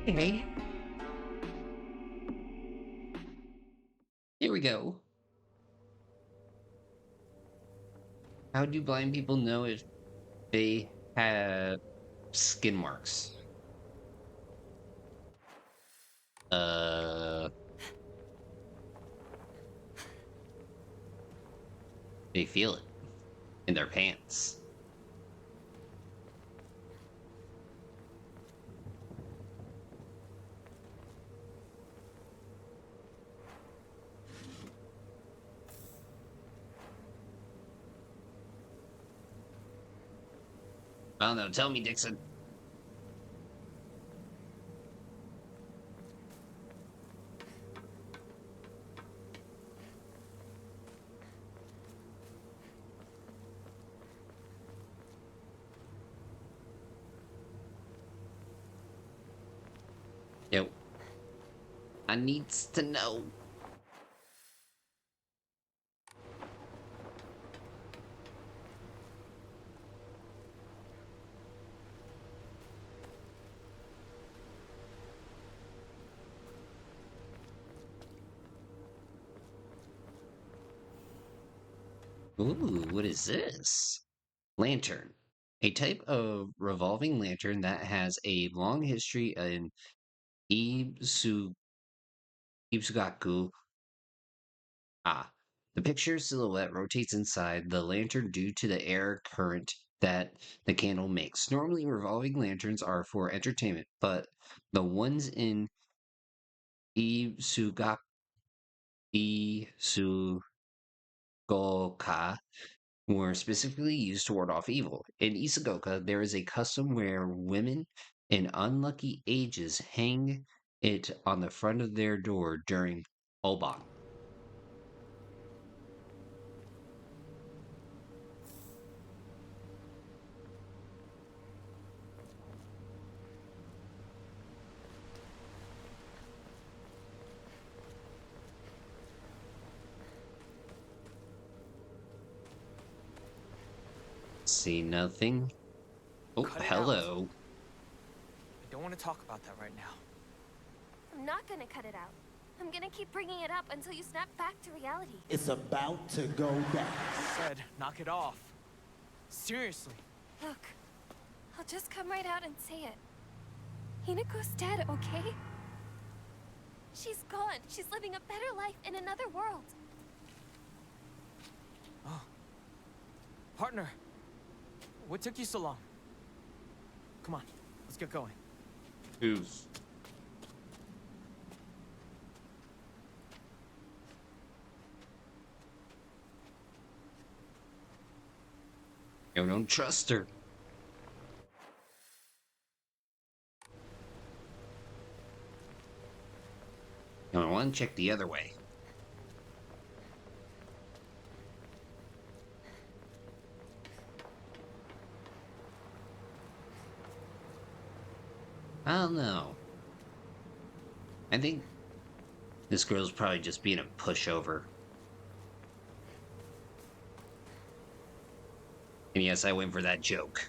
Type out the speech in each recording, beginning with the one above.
Okay, here we go. How do blind people know if they have skin marks? Uh, they feel it in their pants. I don't know. Tell me, Dixon. Yo, I needs to know. Ooh, what is this? Lantern. A type of revolving lantern that has a long history in Ibusu, Ibsugaku. Ah, the picture silhouette rotates inside the lantern due to the air current that the candle makes. Normally, revolving lanterns are for entertainment, but the ones in Ibsugaku, Ibsugaoka were specifically used to ward off evil. In Isagoka, there is a custom where women in unlucky ages hang it on the front of their door during Oban. See nothing? Oh, Cut it out. hello. I don't want to talk about that right now. I'm not gonna cut it out. I'm gonna keep bringing it up until you snap back to reality. It's about to go down. I said, knock it off. Seriously. Look, I'll just come right out and say it. Hinako's dead, okay? She's gone. She's living a better life in another world. Oh. Partner, what took you so long? Come on, let's get going. Who's? You don't trust her. You know, I want to check the other way. I don't know. I think this girl's probably just being a pushover. And yes, I went for that joke.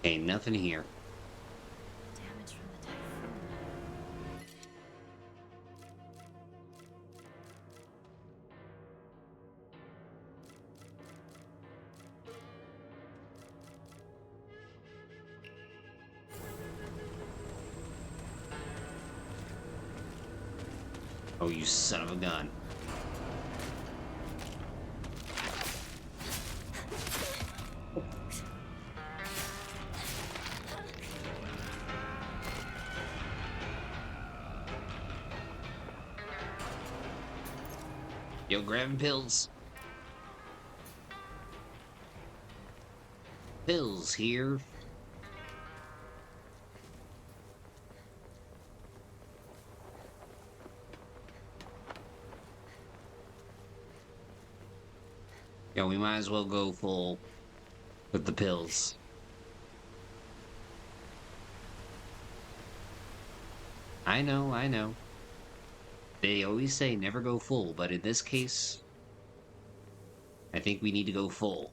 Ain't nothing here. Damage from the typhoon. Oh, you son of a gun. Yo, grabbing pills. Pills here. Yo, we might as well go full with the pills. I know, I know. They always say never go full, but in this case, I think we need to go full.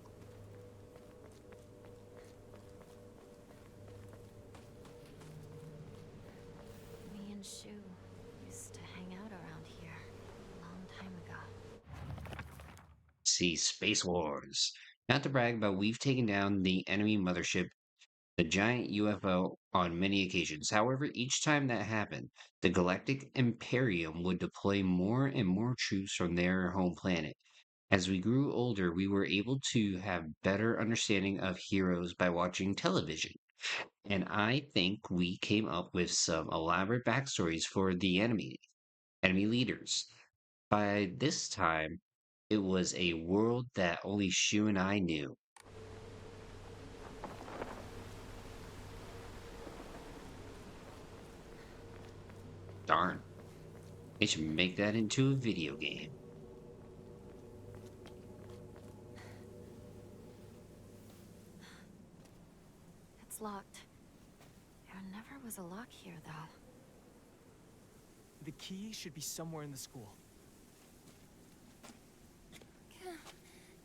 Me and Shu used to hang out around here a long time ago. See, Space Wars. Not to brag, but we've taken down the enemy mothership, the giant UFO, on many occasions. However, each time that happened, the Galactic Imperium would deploy more and more troops from their home planet. As we grew older, we were able to have better understanding of heroes by watching television. And I think we came up with some elaborate backstories for the enemy leaders. By this time, it was a world that only Shu and I knew. Darn, they should make that into a video game. It's locked. There never was a lock here, though. The key should be somewhere in the school.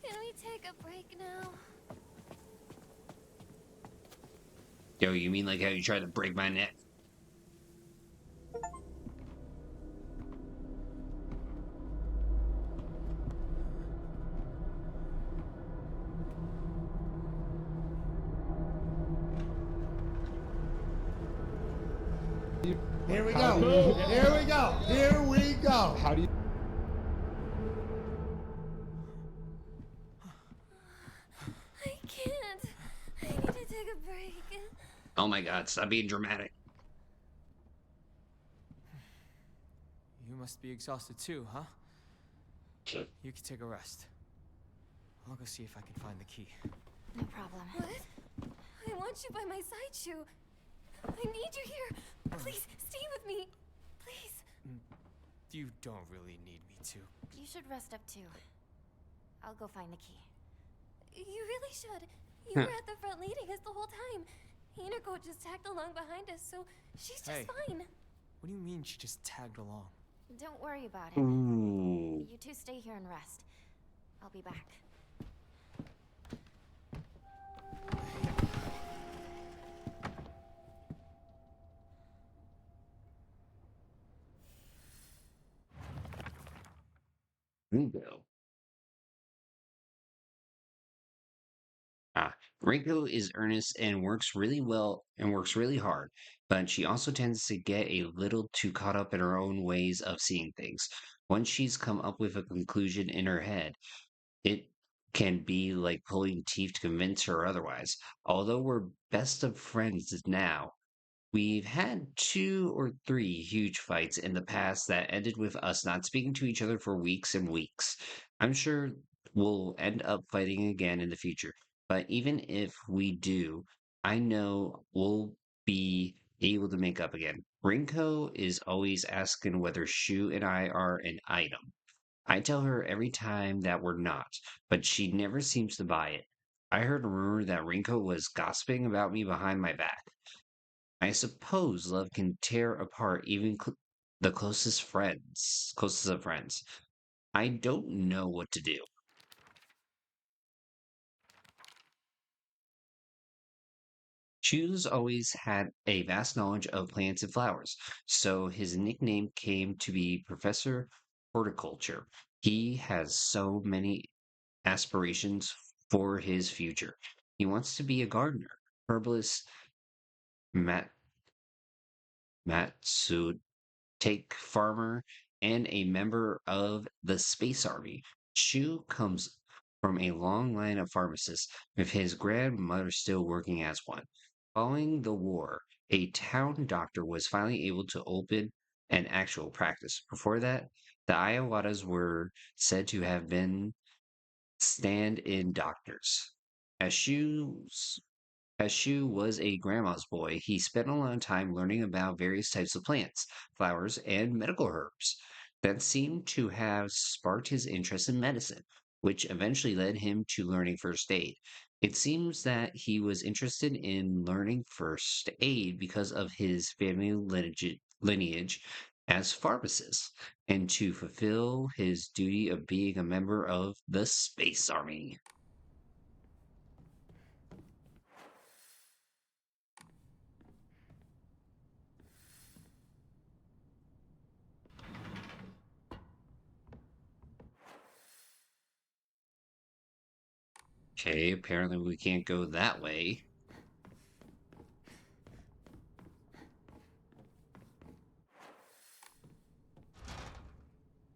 Can we take a break now? Yo, you mean like how you tried to break my neck? Here we go. Here we go. Here we go. How do you? I can't. I need to take a break. Oh my god, stop being dramatic. You must be exhausted too, huh? You can take a rest. I'll go see if I can find the key. No problem. What? I want you by my side, Shu. I need you here. Please, stay with me. Please. You don't really need me to. You should rest up too. I'll go find the key. You really should. You were at the front leading us the whole time. Hinako just tagged along behind us, so she's just Hey. fine. What do you mean she just tagged along? Don't worry about it. Ooh. You two stay here and rest. I'll be back. Ringo. Rinko is earnest and works really well and works really hard, but she also tends to get a little too caught up in her own ways of seeing things. Once she's come up with a conclusion in her head, it can be like pulling teeth to convince her otherwise. Although we're best of friends now, we've had two or three huge fights in the past that ended with us not speaking to each other for weeks and weeks. I'm sure we'll end up fighting again in the future, but even if we do, I know we'll be able to make up again. Rinko is always asking whether Shu and I are an item. I tell her every time that we're not, but she never seems to buy it. I heard a rumor that Rinko was gossiping about me behind my back. I suppose love can tear apart even the closest of friends. I don't know what to do. Shoes always had a vast knowledge of plants and flowers, so his nickname came to be Professor Horticulture. He has so many aspirations for his future. He wants to be a gardener, herbalist, mat, Matsu take farmer, and a member of the Space Army. Shu comes from a long line of pharmacists, with his grandmother still working as one. Following the war, a town doctor was finally able to open an actual practice. Before that, the Ayawatas were said to have been stand-in doctors. As Shu's as Shu was a grandma's boy, he spent a lot of time learning about various types of plants, flowers, and medical herbs that seemed to have sparked his interest in medicine, which eventually led him to learning first aid. It seems that he was interested in learning first aid because of his family lineage as pharmacist, and to fulfill his duty of being a member of the Space Army. Okay, apparently we can't go that way.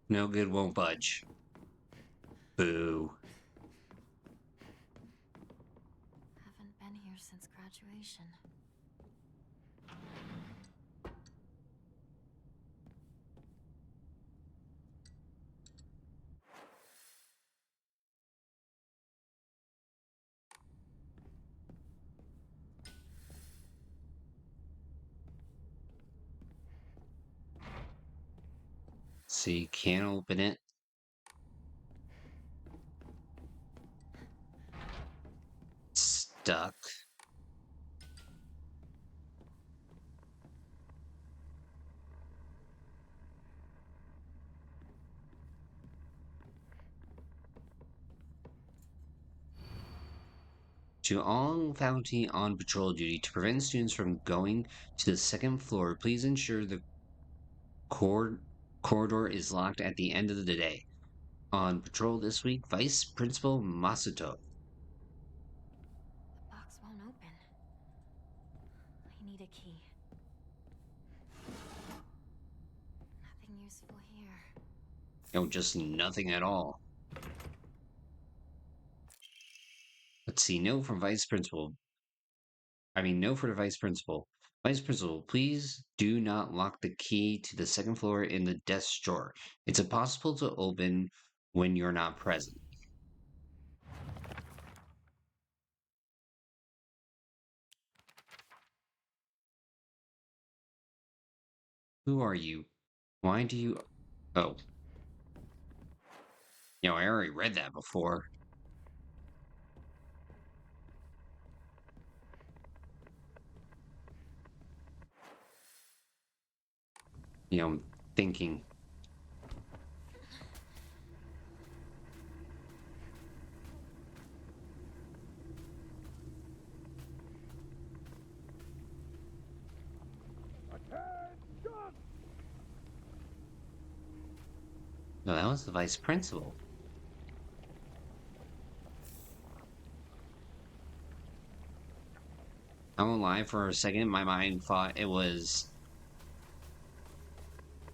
No good, won't budge. Boo. Haven't been here since graduation. See, can't open it. Stuck. To all faculty on patrol duty, to prevent students from going to the second floor, please ensure the corridor is locked at the end of the day. On patrol this week, Vice Principal Masato. The box won't open. I need a key. Nothing useful here. No, just nothing at all. Let's see, no from Vice Principal. No for the Vice Principal. Vice Principal, please do not lock the key to the second floor in the desk drawer. It's impossible to open when you're not present. Who are you? Why do you... Oh. I already read that before. I'm thinking. No, that was the Vice Principal. I won't lie, for a second, my mind thought it was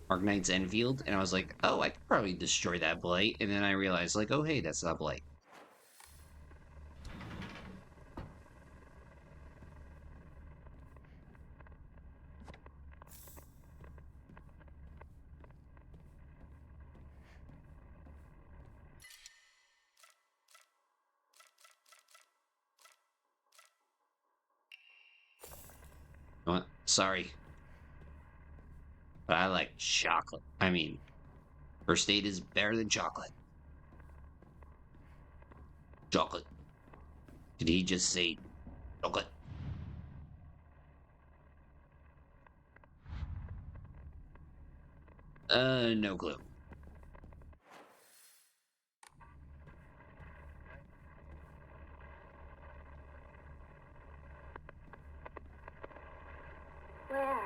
Arknight's Enfield, and I was like, oh, I could probably destroy that blight, and then I realized, like, oh, hey, that's not blight. What? Sorry. But I like chocolate. First aid is better than chocolate. Chocolate. Did he just say chocolate? No clue. Where?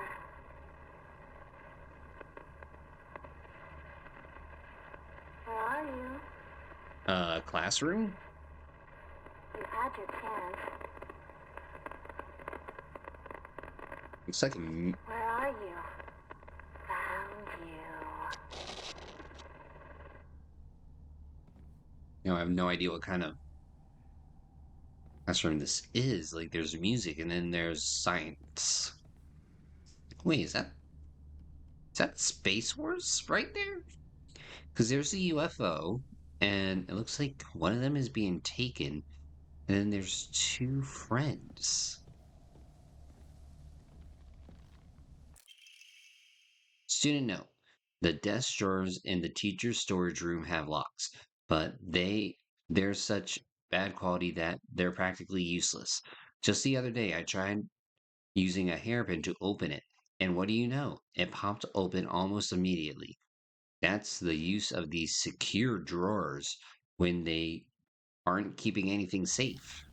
Where are you? Classroom? You've had your chance. Looks like Where are you? Found you. I have no idea what kind of classroom this is. Like, there's music and then there's science. Wait, is that Space Wars right there? Because there's a UFO, and it looks like one of them is being taken, and then there's two friends. Student note: the desk drawers in the teacher's storage room have locks, but there's such bad quality that they're practically useless. Just the other day, I tried using a hairpin to open it, and what do you know? It popped open almost immediately. That's the use of these secure drawers when they aren't keeping anything safe.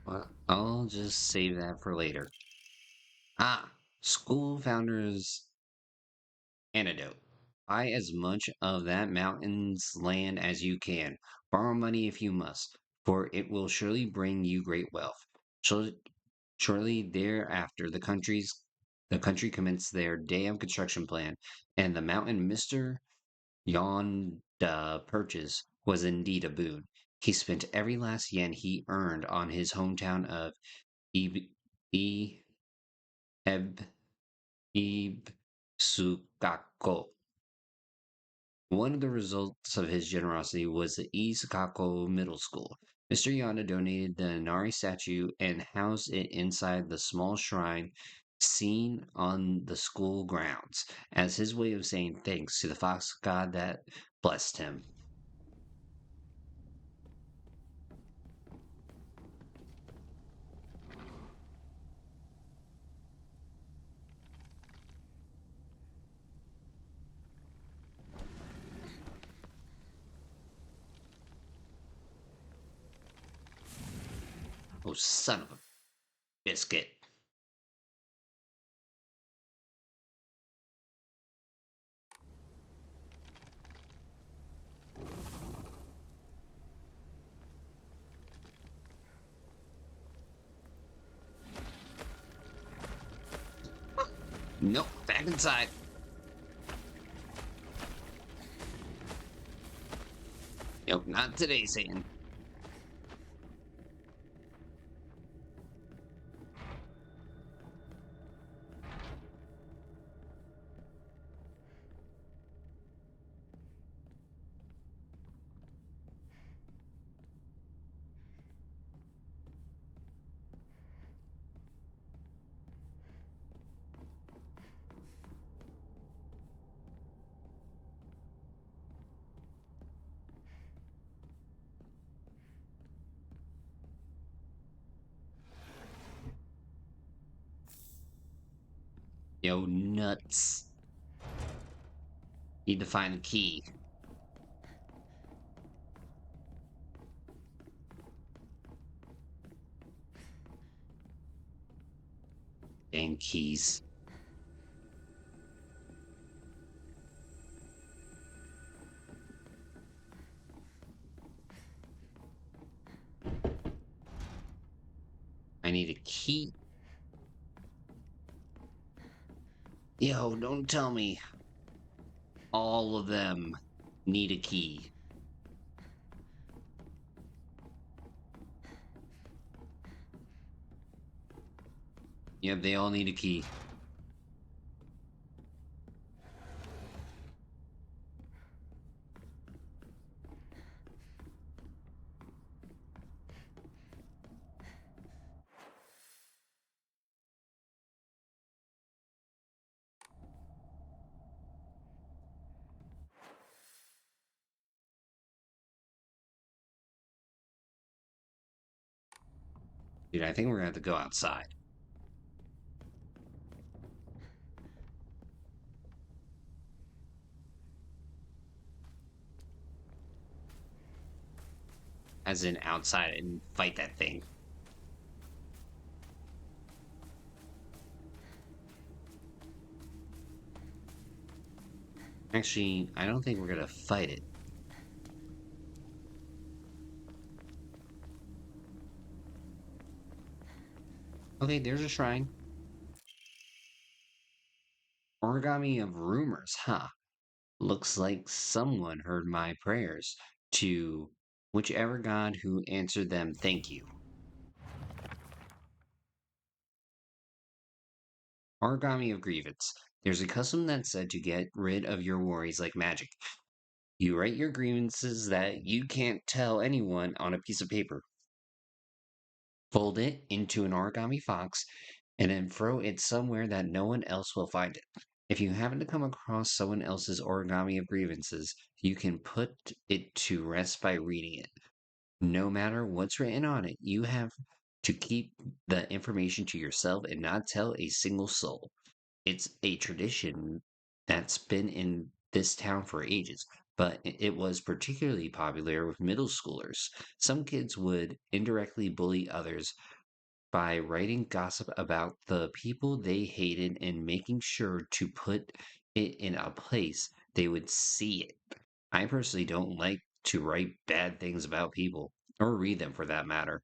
Well, I'll just save that for later. Ah, school founders antidote. Buy as much of that mountain's land as you can. Borrow money if you must, for it will surely bring you great wealth. Shortly, shortly thereafter, the country commenced their day of construction plan, and the mountain Mister Yonda purchase was indeed a boon. He spent every last yen he earned on his hometown of Eb- E- Eb- Ebisugaoka. One of the results of his generosity was the Isakako Middle School. Mr. Yanda donated the Inari statue and housed it inside the small shrine seen on the school grounds as his way of saying thanks to the fox god that blessed him. Oh, son of a biscuit. Nope, back inside. Nope, not today, Satan. Yo, nuts. Need to find the key. Dang keys. I need a key. Yo, don't tell me all of them need a key. Yep, they all need a key. Dude, I think we're gonna have to go outside. As in outside and fight that thing. Actually, I don't think we're gonna fight it. Okay, there's a shrine. Origami of rumors, huh? Looks like someone heard my prayers. To whichever god who answered them, thank you. Origami of grievance. There's a custom that's said to get rid of your worries like magic. You write your grievances that you can't tell anyone on a piece of paper. Fold it into an origami fox, and then throw it somewhere that no one else will find it. If you happen to come across someone else's origami of grievances, you can put it to rest by reading it. No matter what's written on it, you have to keep the information to yourself and not tell a single soul. It's a tradition that's been in this town for ages, but it was particularly popular with middle schoolers. Some kids would indirectly bully others by writing gossip about the people they hated and making sure to put it in a place they would see it. I personally don't like to write bad things about people, or read them for that matter.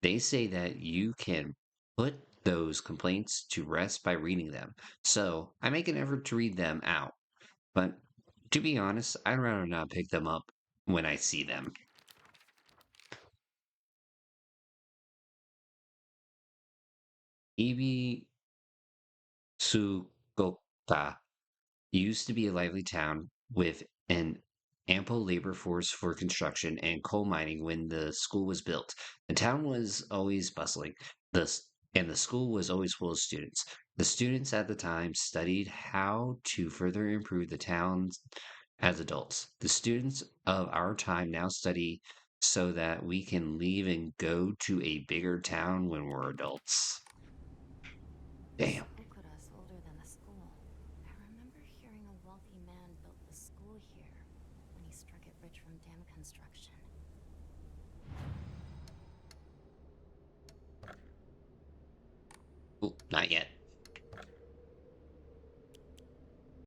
They say that you can put those complaints to rest by reading them, so I make an effort to read them out. But to be honest, I'd rather not pick them up when I see them. Ebisugaoka used to be a lively town with an ample labor force for construction and coal mining when the school was built. The town was always bustling, and the school was always full of students. The students at the time studied how to further improve the town as adults. The students of our time now study so that we can leave and go to a bigger town when we're adults. This Damn. Okura's older than the school. I remember hearing a wealthy man built the school here when he struck it rich from dam construction. Ooh, not yet.